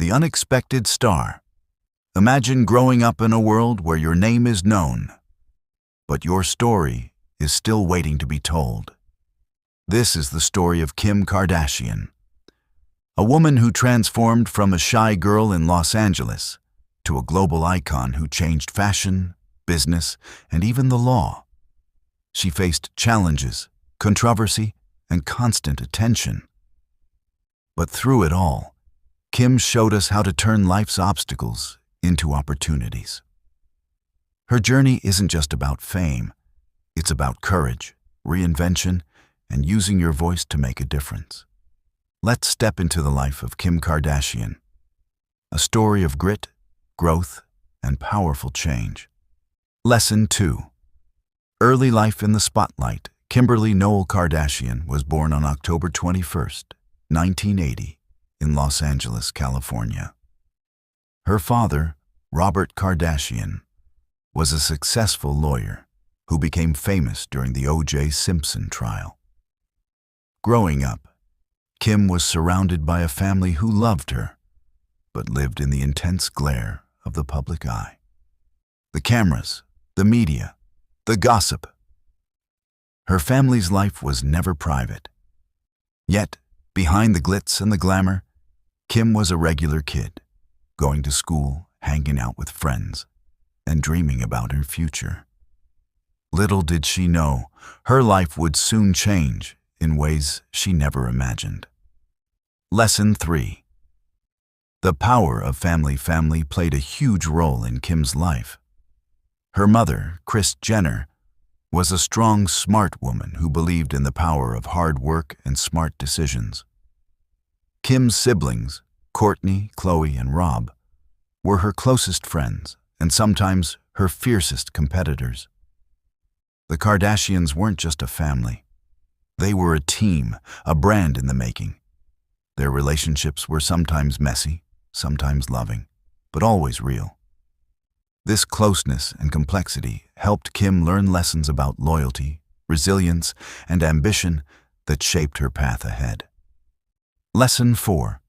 The unexpected star. Imagine growing up in a world where your name is known, but your story is still waiting to be told. This is the story of Kim Kardashian, a woman who transformed from a shy girl in Los Angeles to a global icon who changed fashion, business, and even the law. She faced challenges, controversy, and constant attention. But through it all, Kim showed us how to turn life's obstacles into opportunities. Her journey isn't just about fame. It's about courage, reinvention, and using your voice to make a difference. Let's step into the life of Kim Kardashian, a story of grit, growth, and powerful change. Lesson 2. Early life in the spotlight. Kimberly Noel Kardashian was born on October 21st, 1980, in Los Angeles, California. Her father, Robert Kardashian, was a successful lawyer who became famous during the O.J. Simpson trial. Growing up, Kim was surrounded by a family who loved her, but lived in the intense glare of the public eye. The cameras, the media, the gossip. Her family's life was never private. Yet, behind the glitz and the glamour, Kim was a regular kid, going to school, hanging out with friends, and dreaming about her future. Little did she know, her life would soon change in ways she never imagined. Lesson 3. The power of family played a huge role in Kim's life. Her mother, Kris Jenner, was a strong, smart woman who believed in the power of hard work and smart decisions. Kim's siblings, Kourtney, Khloe, and Rob, were her closest friends and sometimes her fiercest competitors. The Kardashians weren't just a family. They were a team, a brand in the making. Their relationships were sometimes messy, sometimes loving, but always real. This closeness and complexity helped Kim learn lessons about loyalty, resilience, and ambition that shaped her path ahead. Lesson 4.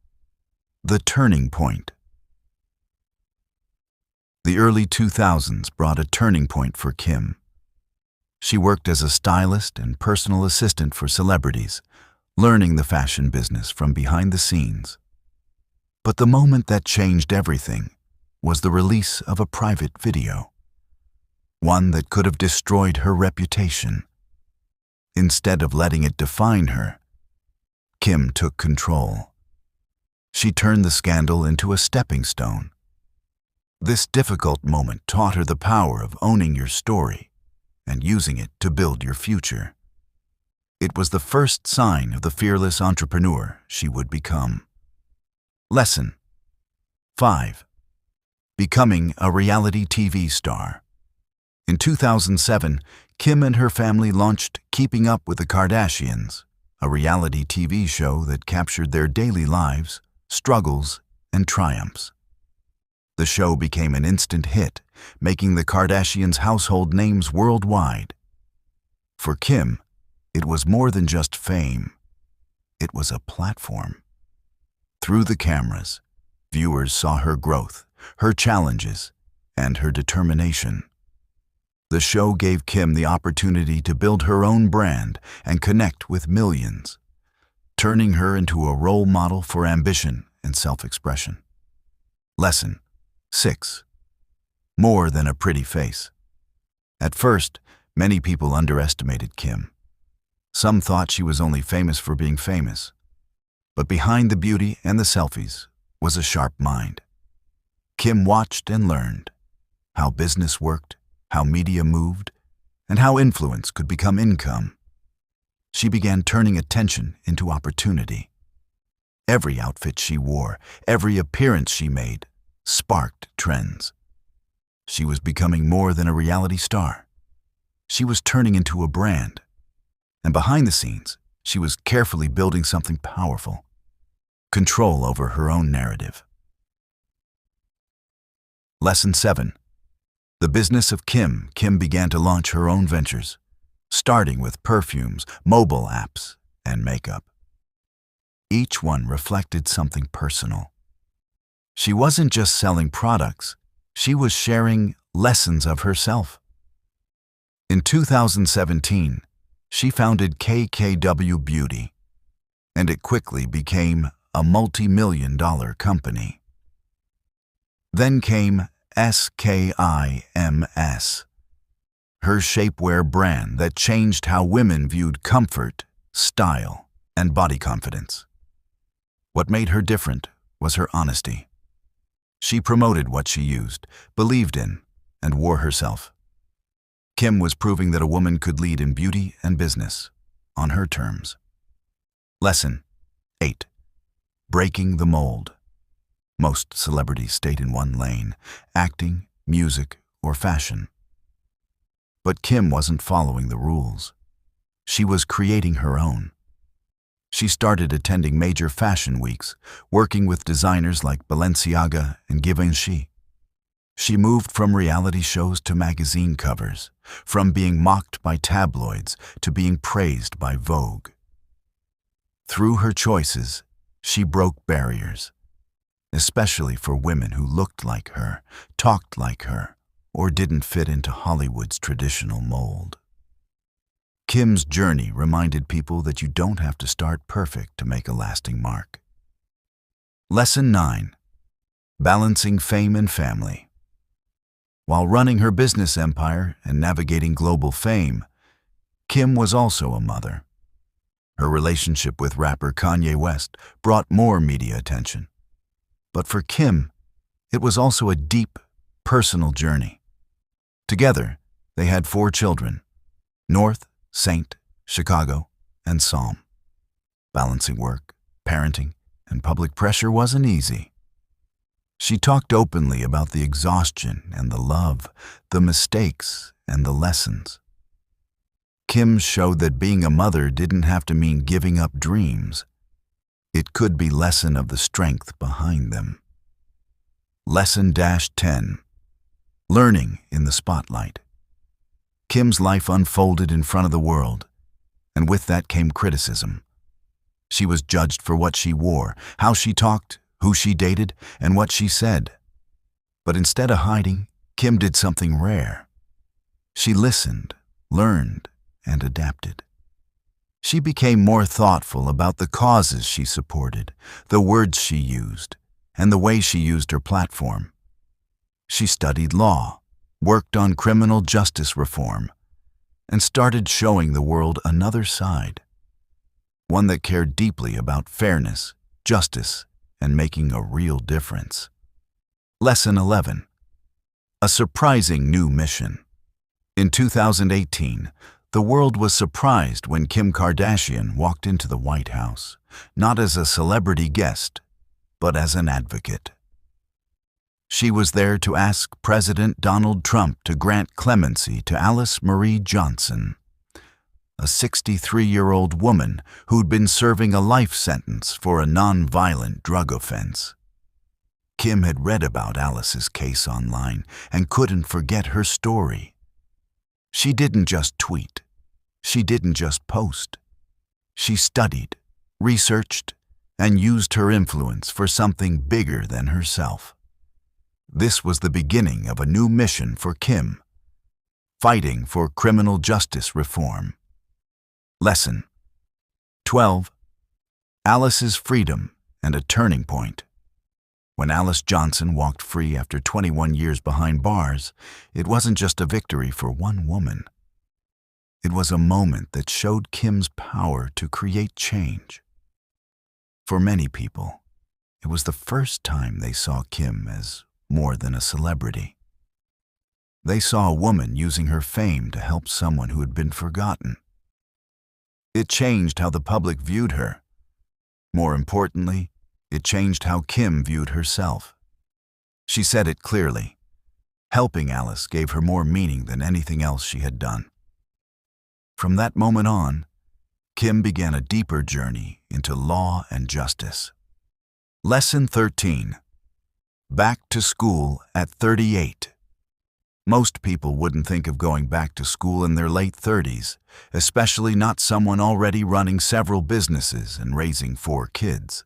The turning point. The early 2000s brought a turning point for Kim. She worked as a stylist and personal assistant for celebrities, learning the fashion business from behind the scenes. But the moment that changed everything was the release of a private video, one that could have destroyed her reputation. Instead of letting it define her, Kim took control. She turned the scandal into a stepping stone. This difficult moment taught her the power of owning your story and using it to build your future. It was the first sign of the fearless entrepreneur she would become. Lesson 5. Becoming a reality TV star. In 2007, Kim and her family launched Keeping Up with the Kardashians, a reality TV show that captured their daily lives, struggles, and triumphs. The show became an instant hit, making the Kardashians household names worldwide. For Kim, it was more than just fame. It was a platform. Through the cameras, viewers saw her growth, her challenges, and her determination. The show gave Kim the opportunity to build her own brand and connect with millions, turning her into a role model for ambition and self-expression. Lesson 6. More than a pretty face. At first, many people underestimated Kim. Some thought she was only famous for being famous. But behind the beauty and the selfies was a sharp mind. Kim watched and learned how business worked, how media moved, and how influence could become income. She began turning attention into opportunity. Every outfit she wore, every appearance she made, sparked trends. She was becoming more than a reality star. She was turning into a brand. And behind the scenes, she was carefully building something powerful: control over her own narrative. Lesson 7. The business of Kim. Kim began to launch her own ventures, starting with perfumes, mobile apps, and makeup. Each one reflected something personal. She wasn't just selling products, she was sharing lessons of herself. In 2017, she founded KKW Beauty, and it quickly became a multi-million-dollar company. Then came SKIMS, her shapewear brand that changed how women viewed comfort, style, and body confidence. What made her different was her honesty. She promoted what she used, believed in, and wore herself. Kim was proving that a woman could lead in beauty and business on her terms. Lesson 8. Breaking the mold. Most celebrities stayed in one lane, acting, music, or fashion. But Kim wasn't following the rules. She was creating her own. She started attending major fashion weeks, working with designers like Balenciaga and Givenchy. She moved from reality shows to magazine covers, from being mocked by tabloids to being praised by Vogue. Through her choices, she broke barriers, especially for women who looked like her, talked like her, or didn't fit into Hollywood's traditional mold. Kim's journey reminded people that you don't have to start perfect to make a lasting mark. Lesson 9. Balancing fame and family. While running her business empire and navigating global fame, Kim was also a mother. Her relationship with rapper Kanye West brought more media attention. But for Kim, it was also a deep, personal journey. Together, they had 4 children: North, Saint, Chicago, and Psalm. Balancing work, parenting, and public pressure wasn't easy. She talked openly about the exhaustion and the love, the mistakes and the lessons. Kim showed that being a mother didn't have to mean giving up dreams. It could be lesson of the strength behind them. Lesson 10. Learning in the spotlight. Kim's life unfolded in front of the world, and with that came criticism. She was judged for what she wore, how she talked, who she dated, and what she said. But instead of hiding, Kim did something rare. She listened, learned, and adapted. She became more thoughtful about the causes she supported, the words she used, and the way she used her platform. She studied law, worked on criminal justice reform, and started showing the world another side, one that cared deeply about fairness, justice, and making a real difference. Lesson 11. A surprising new mission. In 2018, the world was surprised when Kim Kardashian walked into the White House, not as a celebrity guest, but as an advocate. She was there to ask President Donald Trump to grant clemency to Alice Marie Johnson, a 63-year-old woman who'd been serving a life sentence for a non-violent drug offense. Kim had read about Alice's case online and couldn't forget her story. She didn't just tweet. She didn't just post. She studied, researched, and used her influence for something bigger than herself. This was the beginning of a new mission for Kim, fighting for criminal justice reform. Lesson 12. Alice's freedom and a turning point. When Alice Johnson walked free after 21 years behind bars, it wasn't just a victory for one woman. It was a moment that showed Kim's power to create change. For many people, it was the first time they saw Kim as more than a celebrity. They saw a woman using her fame to help someone who had been forgotten. It changed how the public viewed her. More importantly, it changed how Kim viewed herself. She said it clearly. Helping Alice gave her more meaning than anything else she had done. From that moment on, Kim began a deeper journey into law and justice. Lesson 13. Back to school at 38. Most people wouldn't think of going back to school in their late 30s, especially not someone already running several businesses and raising 4 kids.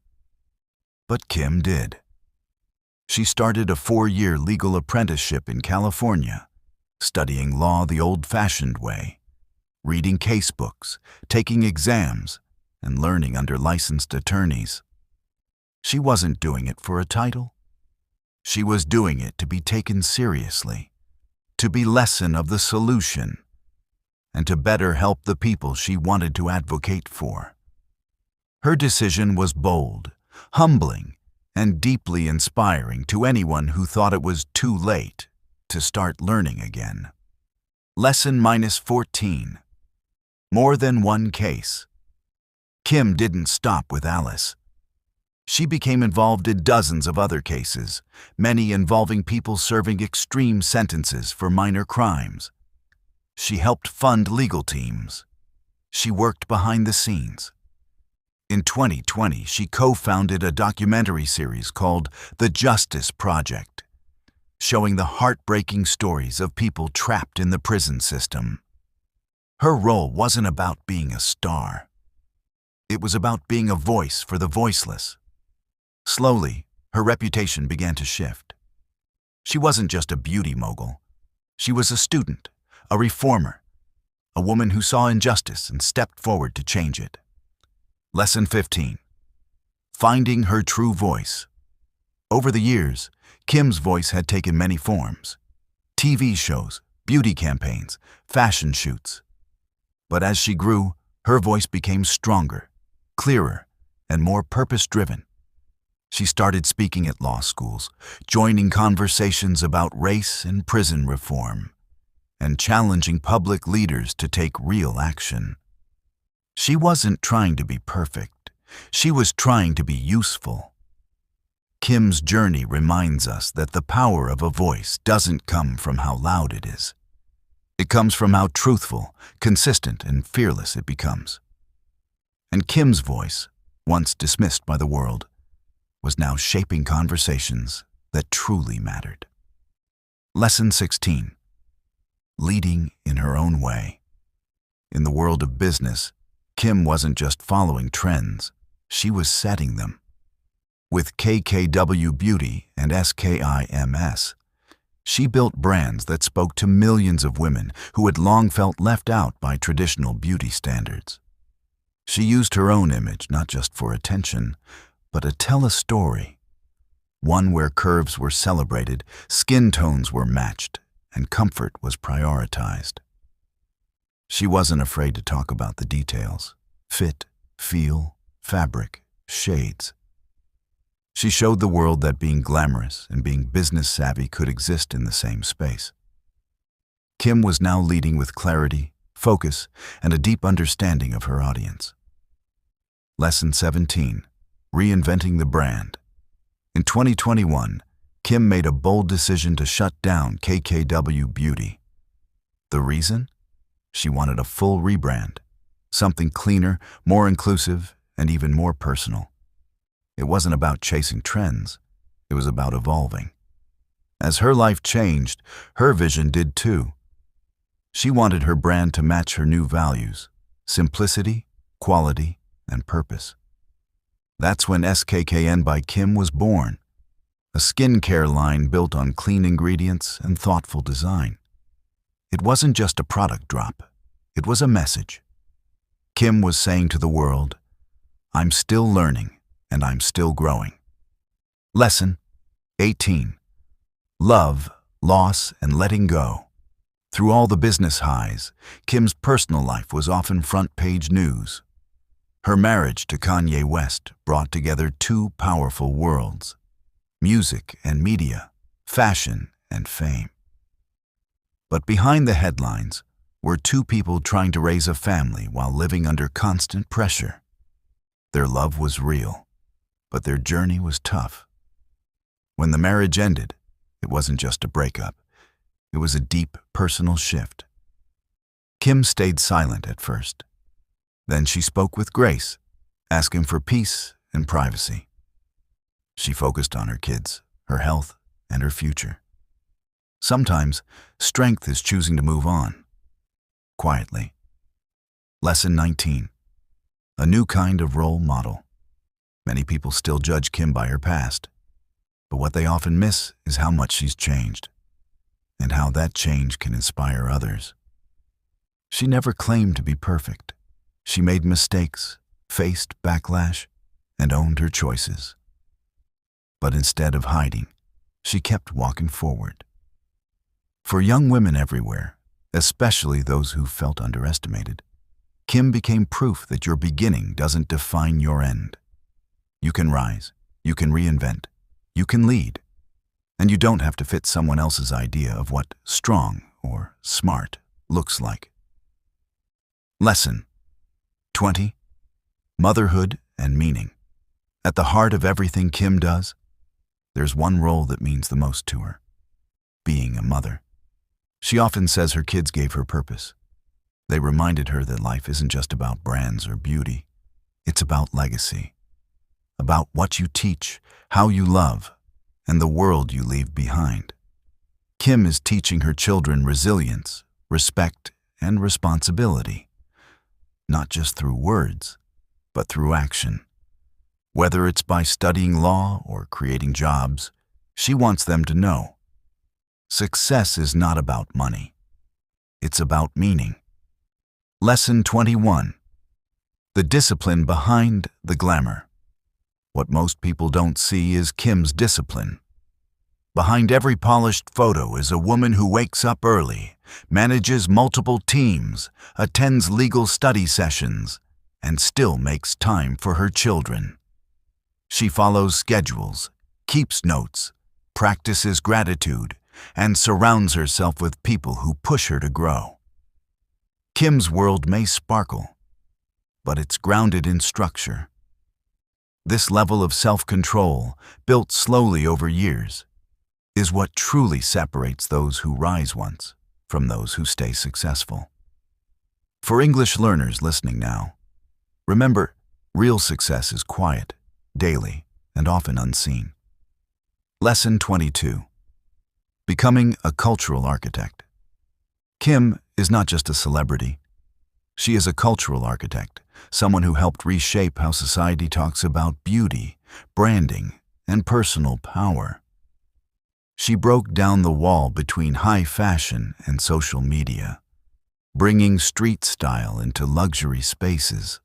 But Kim did. She started a 4-year legal apprenticeship in California, studying law the old-fashioned way, reading case books, taking exams, and learning under licensed attorneys. She wasn't doing it for a title. She was doing it to be taken seriously, to be lesson of the solution, and to better help the people she wanted to advocate for. Her decision was bold, humbling, and deeply inspiring to anyone who thought it was too late to start learning again. Lesson -14. More than one case. Kim didn't stop with Alice. She became involved in dozens of other cases, many involving people serving extreme sentences for minor crimes. She helped fund legal teams. She worked behind the scenes. In 2020, she co-founded a documentary series called The Justice Project, showing the heartbreaking stories of people trapped in the prison system. Her role wasn't about being a star. It was about being a voice for the voiceless. Slowly, her reputation began to shift. She wasn't just a beauty mogul. She was a student, a reformer, a woman who saw injustice and stepped forward to change it. Lesson 15. Finding her true voice. Over the years, Kim's voice had taken many forms: TV shows, beauty campaigns, fashion shoots. But as she grew, her voice became stronger, clearer, and more purpose-driven. She started speaking at law schools, joining conversations about race and prison reform, and challenging public leaders to take real action. She wasn't trying to be perfect. She was trying to be useful. Kim's journey reminds us that the power of a voice doesn't come from how loud it is. It comes from how truthful, consistent, and fearless it becomes. And Kim's voice, once dismissed by the world, was now shaping conversations that truly mattered. Lesson 16. Leading in her own way. In the world of business, Kim wasn't just following trends, she was setting them. With KKW Beauty and SKIMS, she built brands that spoke to millions of women who had long felt left out by traditional beauty standards. She used her own image not just for attention, but to tell a story, one where curves were celebrated, skin tones were matched, and comfort was prioritized. She wasn't afraid to talk about the details: fit, feel, fabric, shades. She showed the world that being glamorous and being business savvy could exist in the same space. Kim was now leading with clarity, focus, and a deep understanding of her audience. Lesson 17. Reinventing the brand. In 2021, Kim made a bold decision to shut down KKW Beauty. The reason? She wanted a full rebrand, something cleaner, more inclusive, and even more personal. It wasn't about chasing trends, it was about evolving. As her life changed, her vision did too. She wanted her brand to match her new values: simplicity, quality, and purpose. That's when SKKN by Kim was born, a skincare line built on clean ingredients and thoughtful design. It wasn't just a product drop, it was a message. Kim was saying to the world, "I'm still learning and I'm still growing." Lesson 18. Love, loss, and letting go. Through all the business highs, Kim's personal life was often front-page news. Her marriage to Kanye West brought together two powerful worlds: music and media, fashion and fame. But behind the headlines were two people trying to raise a family while living under constant pressure. Their love was real, but their journey was tough. When the marriage ended, it wasn't just a breakup. It was a deep personal shift. Kim stayed silent at first. Then she spoke with grace, asking for peace and privacy. She focused on her kids, her health, and her future. Sometimes, strength is choosing to move on, quietly. Lesson 19. A new kind of role model. Many people still judge Kim by her past. But what they often miss is how much she's changed, and how that change can inspire others. She never claimed to be perfect. She made mistakes, faced backlash, and owned her choices. But instead of hiding, she kept walking forward. For young women everywhere, especially those who felt underestimated, Kim became proof that your beginning doesn't define your end. You can rise, you can reinvent, you can lead, and you don't have to fit someone else's idea of what strong or smart looks like. Lesson 20. Motherhood and meaning. At the heart of everything Kim does, there's one role that means the most to her: being a mother. She often says her kids gave her purpose. They reminded her that life isn't just about brands or beauty. It's about legacy, about what you teach, how you love, and the world you leave behind. Kim is teaching her children resilience, respect, and responsibility, not just through words, but through action. Whether it's by studying law or creating jobs, she wants them to know success is not about money. It's about meaning. Lesson 21. The discipline behind the glamour. What most people don't see is Kim's discipline. Behind every polished photo is a woman who wakes up early, manages multiple teams, attends legal study sessions, and still makes time for her children. She follows schedules, keeps notes, practices gratitude, and surrounds herself with people who push her to grow. Kim's world may sparkle, but it's grounded in structure. This level of self-control, built slowly over years, is what truly separates those who rise once from those who stay successful. For English learners listening now, remember, real success is quiet, daily, and often unseen. Lesson 22. Becoming a cultural architect. Kim is not just a celebrity. She is a cultural architect, someone who helped reshape how society talks about beauty, branding, and personal power. She broke down the wall between high fashion and social media, bringing street style into luxury spaces.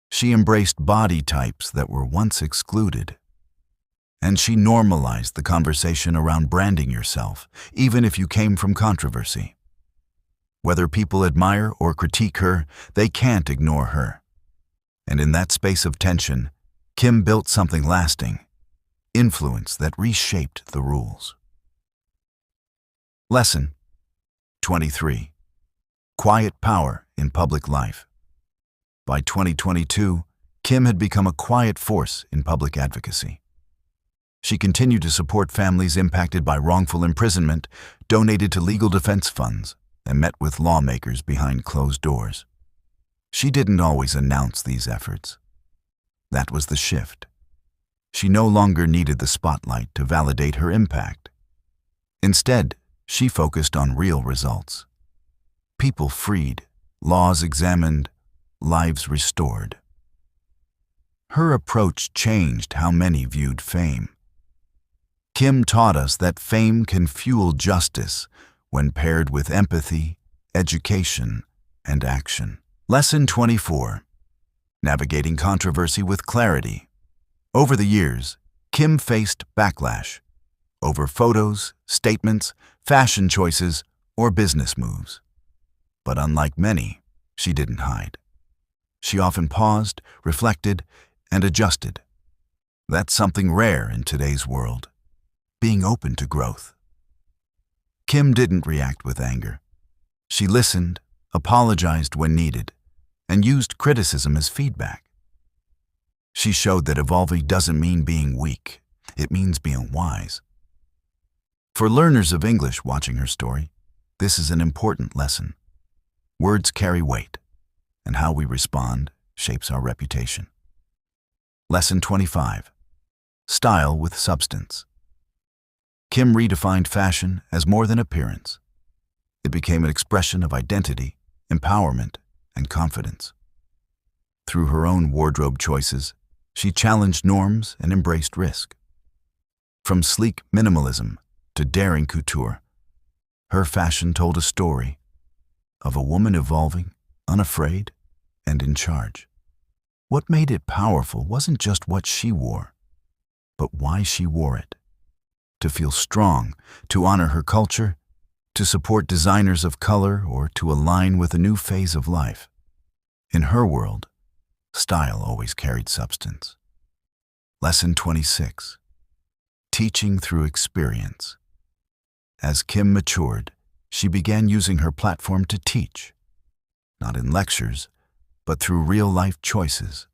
She embraced body types that were once excluded. And she normalized the conversation around branding yourself, even if you came from controversy. Whether people admire or critique her, they can't ignore her. And in that space of tension, Kim built something lasting, influence that reshaped the rules. Lesson 23. Quiet power in public life. By 2022, Kim had become a quiet force in public advocacy. She continued to support families impacted by wrongful imprisonment, donated to legal defense funds, and met with lawmakers behind closed doors. She didn't always announce these efforts. That was the shift. She no longer needed the spotlight to validate her impact. Instead, she focused on real results. People freed, laws examined, lives restored. Her approach changed how many viewed fame. Kim taught us that fame can fuel justice when paired with empathy, education, and action. Lesson 24. Navigating controversy with clarity. Over the years, Kim faced backlash over photos, statements, fashion choices, or business moves. But unlike many, she didn't hide. She often paused, reflected, and adjusted. That's something rare in today's world. Being open to growth. Kim didn't react with anger. She listened, apologized when needed, and used criticism as feedback. She showed that evolving doesn't mean being weak. It means being wise. For learners of English watching her story, this is an important lesson. Words carry weight, and how we respond shapes our reputation. Lesson 25. Style with substance. Kim redefined fashion as more than appearance. It became an expression of identity, empowerment, and confidence. Through her own wardrobe choices, she challenged norms and embraced risk. From sleek minimalism to daring couture, her fashion told a story of a woman evolving, unafraid, and in charge. What made it powerful wasn't just what she wore, but why she wore it. To feel strong, to honor her culture, to support designers of color, or to align with a new phase of life. In her world, style always carried substance. Lesson 26. Teaching through experience. As Kim matured, she began using her platform to teach, not in lectures, but through real-life choices.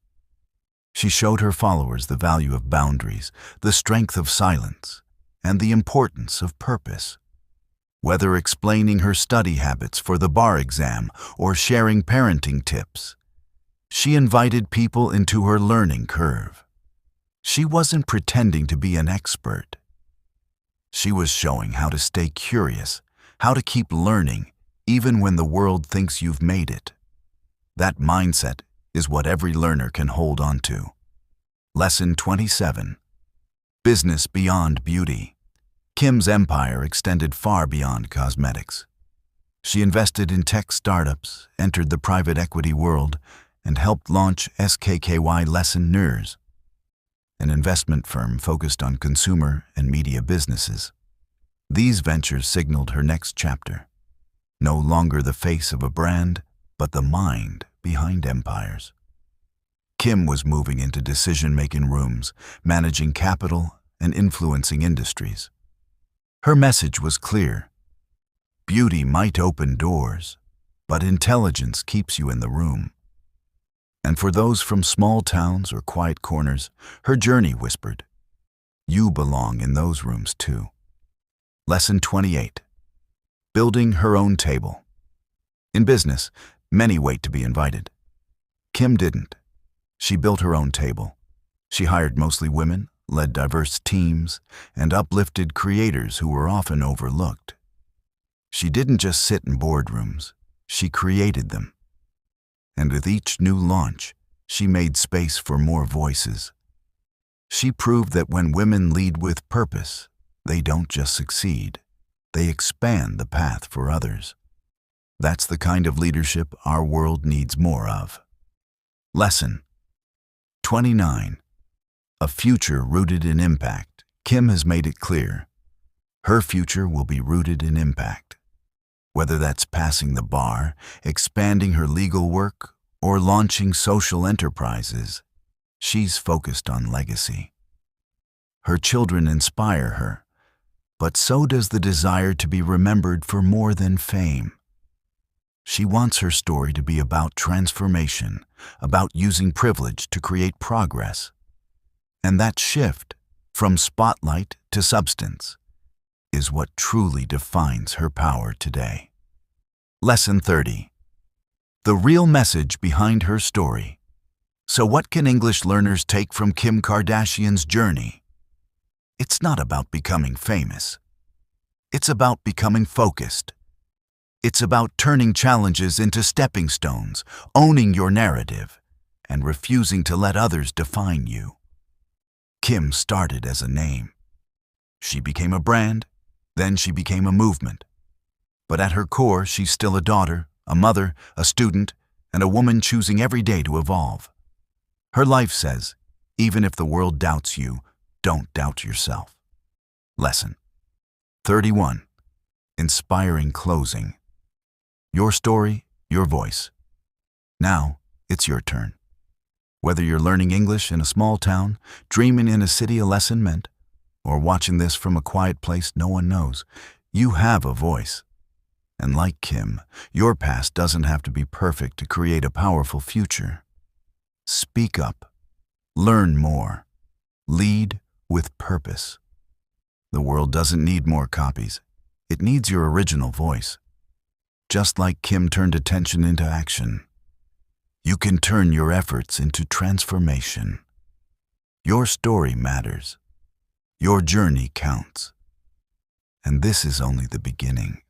She showed her followers the value of boundaries, the strength of silence, and the importance of purpose. Whether explaining her study habits for the bar exam or sharing parenting tips, she invited people into her learning curve. She wasn't pretending to be an expert. She was showing how to stay curious, how to keep learning, even when the world thinks you've made it. That mindset is what every learner can hold on to. Lesson 27. Business beyond beauty. Kim's empire extended far beyond cosmetics. She invested in tech startups, entered the private equity world, and helped launch SKKY Lesson Nurs, an investment firm focused on consumer and media businesses. These ventures signaled her next chapter. No longer the face of a brand, but the mind behind empires. Kim was moving into decision-making rooms, managing capital and influencing industries. Her message was clear. Beauty might open doors, but intelligence keeps you in the room. And for those from small towns or quiet corners, her journey whispered, you belong in those rooms too. Lesson 28. Building her own table. In business, many wait to be invited. Kim didn't. She built her own table. She hired mostly women, led diverse teams, and uplifted creators who were often overlooked. She didn't just sit in boardrooms, she created them. And with each new launch, she made space for more voices. She proved that when women lead with purpose, they don't just succeed, they expand the path for others. That's the kind of leadership our world needs more of. Lesson 29. A future rooted in impact. Kim has made it clear. Her future will be rooted in impact. Whether that's passing the bar, expanding her legal work, or launching social enterprises, she's focused on legacy. Her children inspire her, but so does the desire to be remembered for more than fame. She wants her story to be about transformation, about using privilege to create progress. And that shift, from spotlight to substance, is what truly defines her power today. Lesson 30. The real message behind her story. So what can English learners take from Kim Kardashian's journey? It's not about becoming famous. It's about becoming focused. It's about turning challenges into stepping stones, owning your narrative, and refusing to let others define you. Kim started as a name. She became a brand, then she became a movement. But at her core, she's still a daughter, a mother, a student, and a woman choosing every day to evolve. Her life says, even if the world doubts you, don't doubt yourself. Lesson 31. Inspiring closing. Your story, your voice. Now, it's your turn. Whether you're learning English in a small town, dreaming in a city a lesson meant, or watching this from a quiet place no one knows, you have a voice. And like Kim, your past doesn't have to be perfect to create a powerful future. Speak up. Learn more. Lead with purpose. The world doesn't need more copies. It needs your original voice. Just like Kim turned attention into action, you can turn your efforts into transformation. Your story matters. Your journey counts. And this is only the beginning.